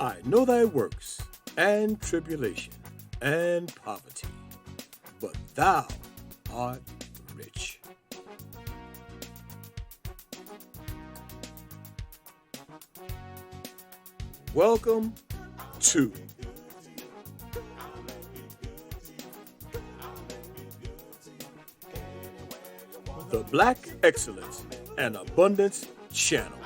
I know thy works, and tribulation, and poverty, but thou art rich. Welcome to the Black Excellence and Abundance Channel.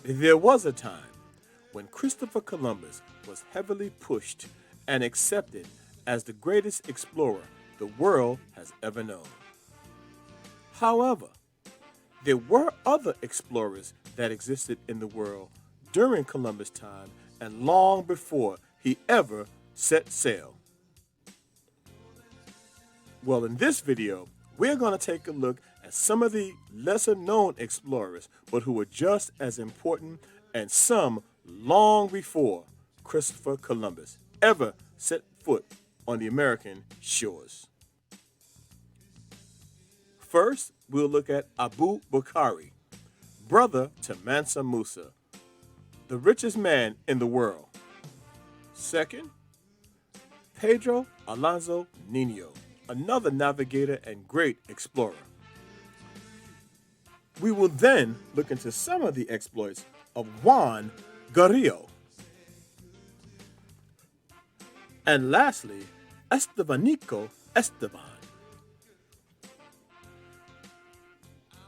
There was a time when Christopher Columbus was heavily pushed and accepted as the greatest explorer the world has ever known. However, there were other explorers that existed in the world during Columbus' time and long before he ever set sail. Well, in this video, we're going to take a look at some of the lesser-known explorers, but who were just as important, and some long before Christopher Columbus ever set foot on the American shores. First, we'll look at Abu Bakar, brother to Mansa Musa, the richest man in the world. Second, Pedro Alonso Niño, another navigator and great explorer. We will then look into some of the exploits of Juan Garrido. And lastly, Estevanico Esteban.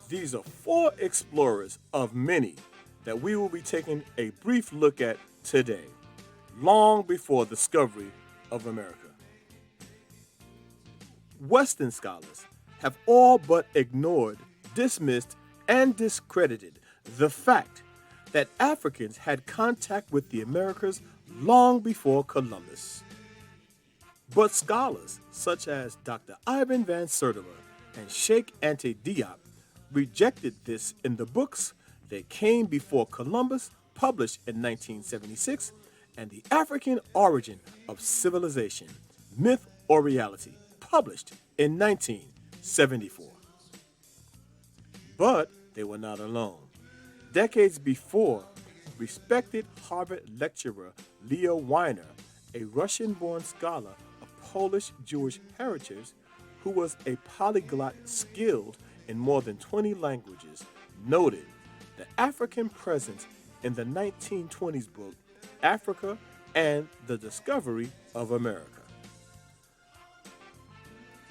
These are 4 explorers of many that we will be taking a brief look at today, long before the discovery of America. Western scholars have all but ignored, dismissed, and discredited the fact that Africans had contact with the Americas long before Columbus. But scholars such as Dr. Ivan van Sertima and Sheikh Anta Diop rejected this in the books They Came Before Columbus, published in 1976, and The African Origin of Civilization, Myth or Reality, published in 1974. But they were not alone. Decades before, respected Harvard lecturer Leo Weiner, a Russian-born scholar of Polish-Jewish heritage who was a polyglot skilled in more than 20 languages, noted the African presence in the 1920s book, Africa and the Discovery of America.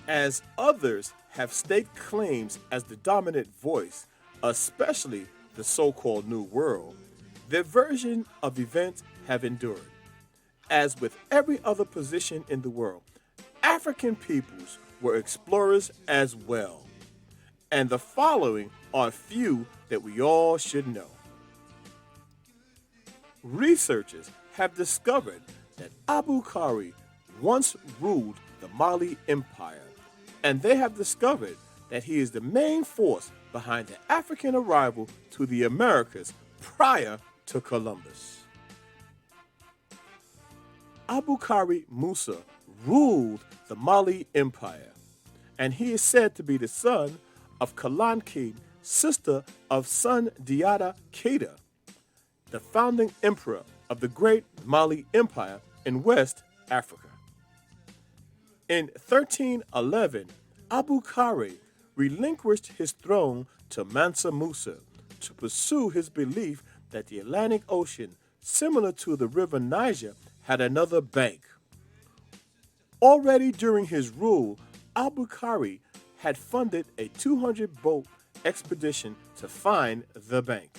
As others have staked claims as the dominant voice, especially the so-called New World, their version of events have endured. As with every other position in the world, African peoples were explorers as well. And the following are a few that we all should know. Researchers have discovered that Abu Bakr once ruled the Mali Empire, and they have discovered that he is the main force behind the African arrival to the Americas prior to Columbus. Abu Bakr Musa ruled the Mali Empire, and he is said to be the son of Kalanki, sister of Sun Diata Keita, the founding emperor of the great Mali Empire in West Africa. In 1311, Abu Bakr relinquished his throne to Mansa Musa to pursue his belief that the Atlantic Ocean, similar to the river Niger, had another bank. Already during his rule, Abu Bakr had funded a 200-boat expedition to find the bank.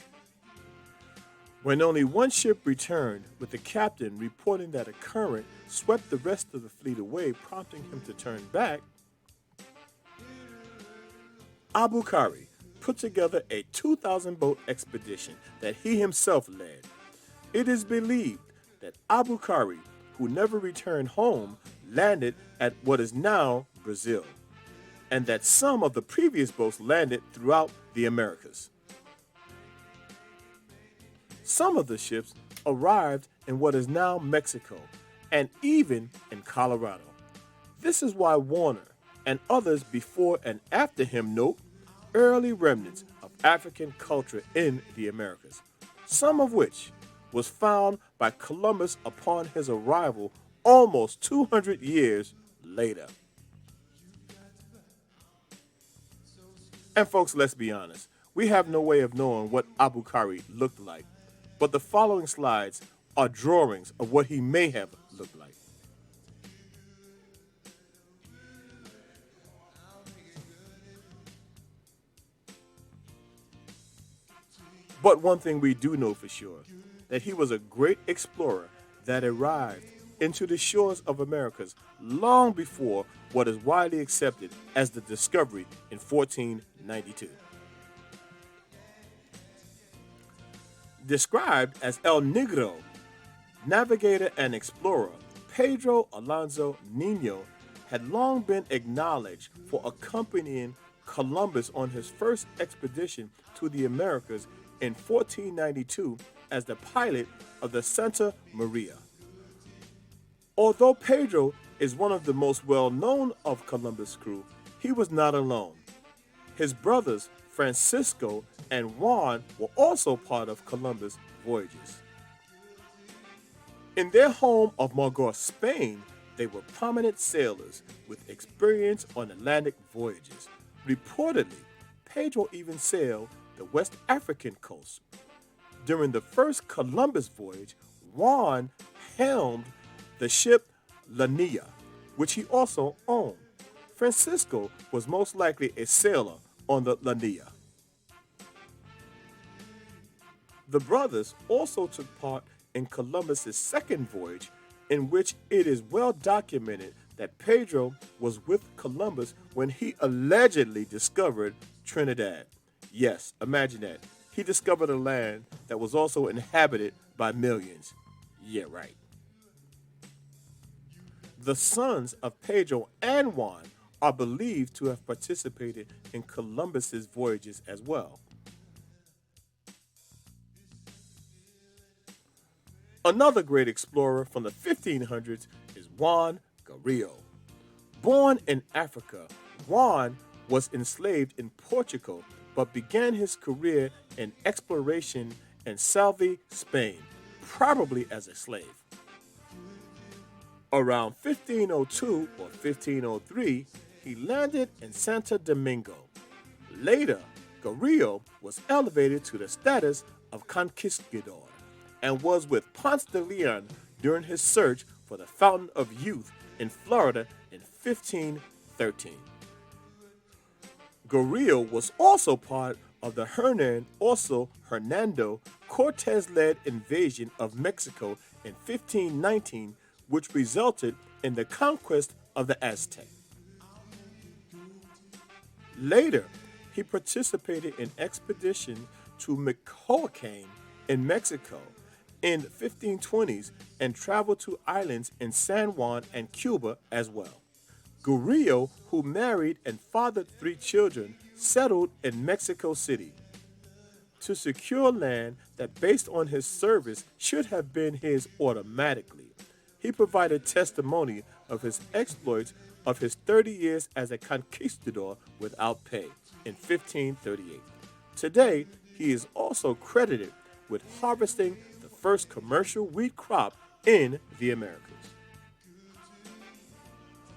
When only one ship returned, with the captain reporting that a current swept the rest of the fleet away, prompting him to turn back, Abu Bakr put together a 2,000-boat expedition that he himself led. It is believed that Abu Bakr, who never returned home, landed at what is now Brazil, and that some of the previous boats landed throughout the Americas. Some of the ships arrived in what is now Mexico, and even in Colorado. This is why Warner and others before and after him note early remnants of African culture in the Americas, some of which was found by Columbus upon his arrival almost 200 years later. And folks, let's be honest, we have no way of knowing what Abu Kari looked like, but the following slides are drawings of what he may have looked like. But one thing we do know for sure, that he was a great explorer that arrived into the shores of Americas long before what is widely accepted as the discovery in 1492. Described as El Negro, navigator and explorer, Pedro Alonso Niño had long been acknowledged for accompanying Columbus on his first expedition to the Americas in 1492 as the pilot of the Santa Maria. Although Pedro is one of the most well-known of Columbus' crew, he was not alone. His brothers Francisco and Juan were also part of Columbus' voyages. In their home of Margot, Spain, they were prominent sailors with experience on Atlantic voyages. Reportedly, Pedro even sailed the West African coast. During the first Columbus voyage, Juan helmed the ship La Niña, which he also owned. Francisco was most likely a sailor on the La Niña. The brothers also took part in Columbus's second voyage, in which it is well documented that Pedro was with Columbus when he allegedly discovered Trinidad. Yes, imagine that. He discovered a land that was also inhabited by millions. Yeah, right. The sons of Pedro and Juan are believed to have participated in Columbus's voyages as well. Another great explorer from the 1500s is Juan Garrido. Born in Africa, Juan was enslaved in Portugal but began his career in exploration in Salve, Spain, probably as a slave. Around 1502 or 1503, he landed in Santo Domingo. Later, Garrido was elevated to the status of conquistador and was with Ponce de Leon during his search for the Fountain of Youth in Florida in 1513. Garrido was also part of the Hernando Cortez-led invasion of Mexico in 1519, which resulted in the conquest of the Aztec. Later, he participated in expedition to Michoacán in Mexico in the 1520s and traveled to islands in San Juan and Cuba as well. Garrido, who married and fathered 3 children, settled in Mexico City. To secure land that, based on his service, should have been his automatically, he provided testimony of his exploits of his 30 years as a conquistador without pay in 1538. Today, he is also credited with harvesting the first commercial wheat crop in the Americas.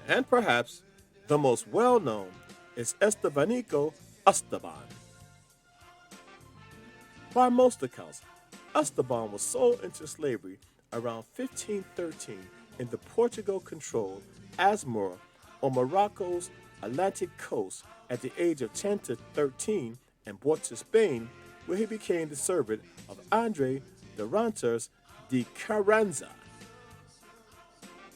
And perhaps the most well-known is Estevanico Esteban. By most accounts, Esteban was sold into slavery around 1513 in the Portugal-controlled Azmora on Morocco's Atlantic coast at the age of 10 to 13 and brought to Spain, where he became the servant of Andre Durantes de Carranza.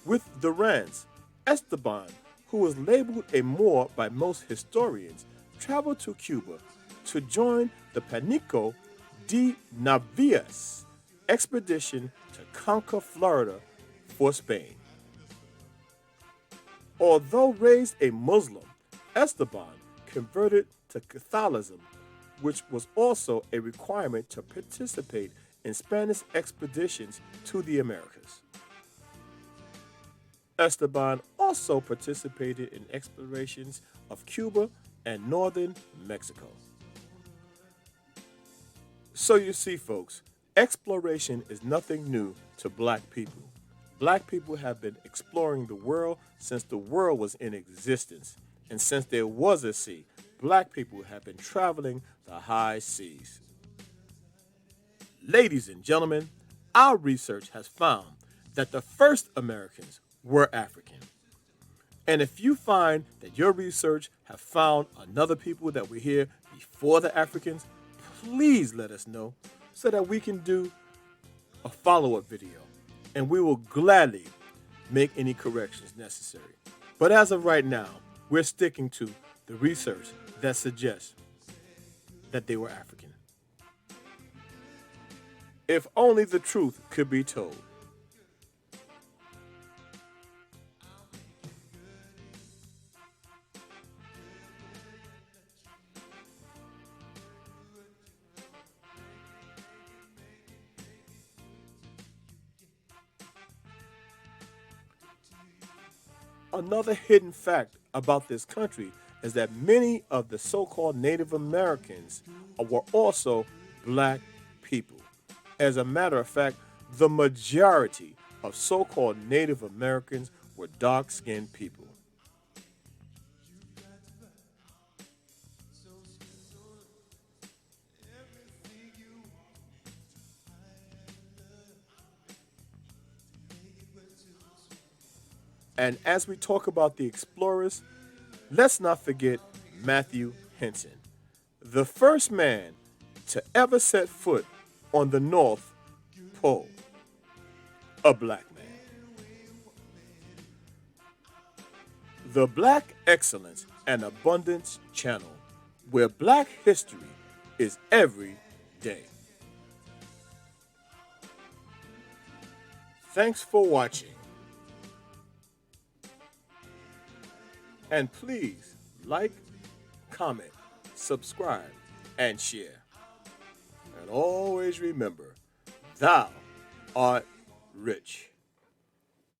With Durantes, Esteban, who was labeled a Moor by most historians, traveled to Cuba to join the Panico de Navies expedition to conquer Florida for Spain. Although raised a Muslim, Esteban converted to Catholicism, which was also a requirement to participate in Spanish expeditions to the Americas. Esteban also participated in explorations of Cuba and northern Mexico. So you see, folks, exploration is nothing new to black people. Black people have been exploring the world since the world was in existence. And since there was a sea, black people have been traveling the high seas. Ladies and gentlemen, our research has found that the first Americans were African. And if you find that your research have found another people that were here before the Africans, please let us know so that we can do a follow-up video and we will gladly make any corrections necessary. But as of right now, we're sticking to the research that suggests that they were African. If only the truth could be told. Another hidden fact about this country is that many of the so-called Native Americans were also black people. As a matter of fact, the majority of so-called Native Americans were dark-skinned people. And as we talk about the explorers, let's not forget Matthew Henson, the first man to ever set foot on the North Pole, a black man. The Black Excellence and Abundance Channel, where black history is every day. Thanks for watching. And please like, comment, subscribe, and share. And always remember, thou art rich.